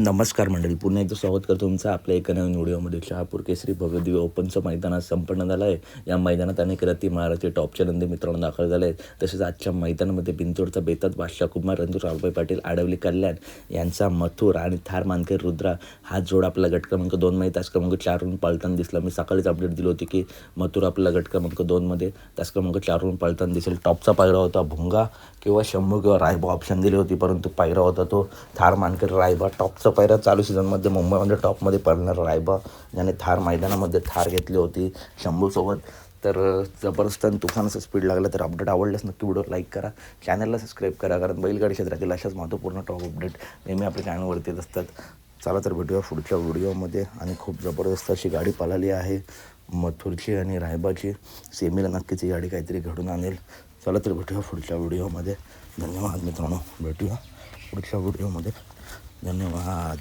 नमस्कार मंडळी, पुन्हा एकदा स्वागत करतो तुमचं आपल्या एका नवीन व्हिडिओमध्ये. शहापूर केसरी भव्यदिव्य ओपनचं मैदान आज संपन्न झालं आहे. या मैदानात अनेक रथी महारथी टॉपचे नंदी मित्रांनो दाखल झाले आहेत. तसेच आजच्या मैदानामध्ये बिंदोडचा बेताज बादशाह कुमार रणजित रावभाई पाटील आडवली कल्याण यांचा मथुर आणि थार मानकर रुद्रा हा जोड आपला गट क्रमांक 2 मध्ये तास क्रमांक 4 वरून पळताना दिसला. मी सकाळीच अपडेट दिली होती की मथुर आपला गट क्रमांक 2 मध्ये तास क्रमांक 4 वरून पळताना दिसेल. टॉपचा पायरा होता भुंगा किंवा शंभू किंवा रायबा ऑप्शन दिली होती, परंतु पायरा होता तो थार मानकर रायबा. टॉपचा पायरा चालू सीझनमध्ये मुंबईमध्ये टॉपमध्ये पडणार रायबा, ज्याने थार मैदानामध्ये थार घेतली होती शंभूसोबत. तर जबरदस्त आणि तुफानाचा स्पीड लागला. तर अपडेट आवडल्यास नक्की व्हिडिओ लाईक करा, चॅनलला सबस्क्राईब करा, कारण बैलगाडी क्षेत्रातील अशाच महत्त्वपूर्ण टॉप अपडेट नेहमी आपल्या चॅनलवरती येत असतात. चला तर भेटूया पुढच्या व्हिडिओमध्ये. आणि खूप जबरदस्त अशी गाडी पळाली आहे मथुरची आणि रायबाची. सेमीला नक्कीच ही गाडी काहीतरी घडून आणेल. चला तर भेटूया पुढच्या व्हिडिओमध्ये. धन्यवाद मित्रांनो, भेटूया पुढच्या व्हिडिओमध्ये. धन्यवाद.